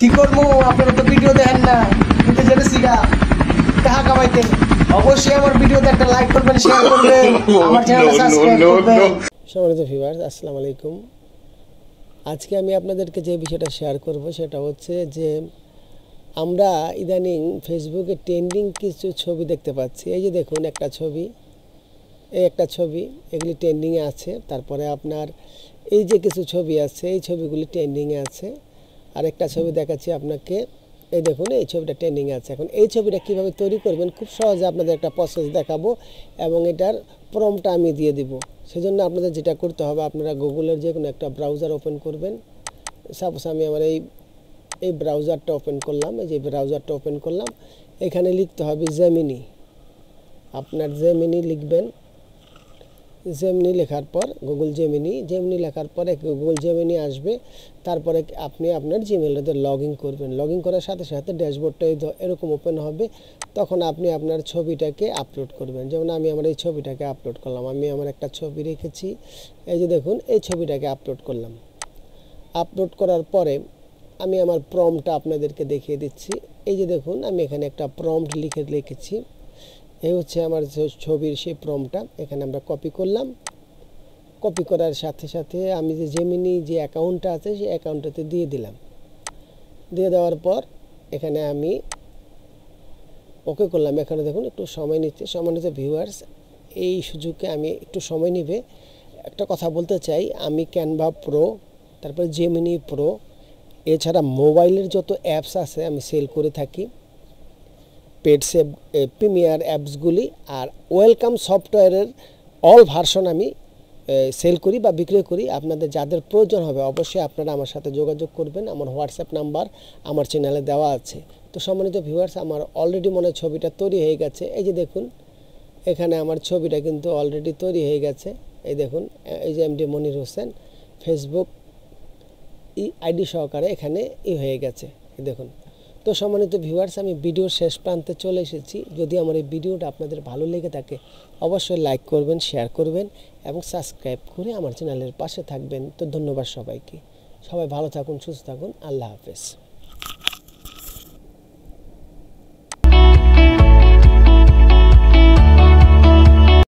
কি করবো, আপনারা তো ভিডিও দেখেন না, কিন্তু জেনেছি গা টাকা কামাইতে। অবশ্যই আমার ভিডিওতে একটা লাইক করবেন, শেয়ার করবেন, আমার চ্যানেলটা সাবস্ক্রাইব করবেন। সম্মানিত ভিউয়ার্স, আসসালামু আলাইকুম। আজকে আমি আপনাদেরকে যে বিষয়টা শেয়ার করব সেটা হচ্ছে যে আমরা ইদানিং ফেসবুকে ট্রেন্ডিং কিছু ছবি দেখতে পাচ্ছি। এই যে দেখুন একটা ছবি, এই একটা ছবি, এগুলি ট্রেন্ডিংয়ে আছে। তারপরে আপনার এই যে কিছু ছবি আছে, এই ছবিগুলি ট্রেন্ডিংয়ে আছে। আর একটা ছবি দেখাচ্ছি আপনাকে, এই দেখুন এই ছবিটা ট্রেন্ডিংয়ে আছে। এখন এই ছবিটা কীভাবে তৈরি করবেন খুব সহজে আপনাদের একটা প্রসেস দেখাবো এবং এটার প্রম্পটটা আমি দিয়ে দিব। সেজন্য আপনাদের যেটা করতে হবে, আপনারা গুগলের যে কোনো একটা ব্রাউজার ওপেন করবেন। সাপোজ আমি আমার এই ব্রাউজারটা ওপেন করলাম, এই যে ব্রাউজারটা ওপেন করলাম, এখানে লিখতে হবে জেমিনি। আপনার জেমিনি লিখবেন, জেমিনি লেখার পর গুগল জেমিনি লেখার পরে গুগল জেমিনি আসবে। তারপরে আপনি আপনার জিমেইলটাতে লগ ইন করবেন। লগ ইন করার সাথে সাথে ড্যাশবোর্ডটা এরকম ওপেন হবে। তখন আপনি আপনার ছবিটাকে আপলোড করবেন। যেমন আমি আমার এই ছবিটাকে আপলোড করলাম, আমি আমার একটা ছবি রেখেছি, এই যে দেখুন এই ছবিটাকে আপলোড করলাম। আপলোড করার পরে আমি আমার প্রম্পটটা আপনাদেরকে দেখিয়ে দিচ্ছি। এই যে দেখুন আমি এখানে একটা প্রম্পট লিখেছি। এই হচ্ছে আমার ছবির সেই প্রম্পটটা। এখানে আমরা কপি করলাম। কপি করার সাথে সাথে আমি যে জেমিনি যে অ্যাকাউন্টটা আছে সেই অ্যাকাউন্টটাতে দিয়ে দিলাম। দিয়ে দেওয়ার পর এখানে আমি ওকে করলাম। এখানে দেখুন একটু সময় নিচ্ছে। সম্মানিত ভিউয়ার্স, এই সুযোগে আমি একটু সময় নেবে একটা কথা বলতে চাই। আমি ক্যানভা প্রো, তারপরে জেমিনি প্রো, এছাড়া মোবাইলের যত অ্যাপস আছে আমি সেল করে থাকি। পেড সেভ প্রিমিয়ার অ্যাপসগুলি আর ওয়েলকাম সফটওয়্যারের অল ভার্সন আমি সেল করি বা বিক্রয় করি। আপনাদের যাদের প্রয়োজন হবে অবশ্যই আপনারা আমার সাথে যোগাযোগ করবেন। আমার হোয়াটসঅ্যাপ নাম্বার আমার চ্যানেলে দেওয়া আছে। তো সম্মানিত ভিউয়ার্স, আমার অলরেডি মনে হয় ছবিটা তৈরি হয়ে গেছে। এই যে দেখুন এখানে আমার ছবিটা কিন্তু অলরেডি তৈরি হয়ে গেছে। এই দেখুন এই যে MD Monir Hossain Facebook ID সহকারে এখানে হয়ে গেছে, দেখুন। তো সম্মানিত ভিউয়ার্স, আমি ভিডিওর শেষ প্রান্তে চলে এসেছি। যদি আমার এই ভিডিওটা আপনাদের ভালো লেগে থাকে অবশ্যই লাইক করবেন, শেয়ার করবেন এবং সাবস্ক্রাইব করে আমার চ্যানেলের পাশে থাকবেন। তো ধন্যবাদ সবাইকে। সবাই ভালো থাকুন, সুস্থ থাকুন। আল্লাহ হাফেজ।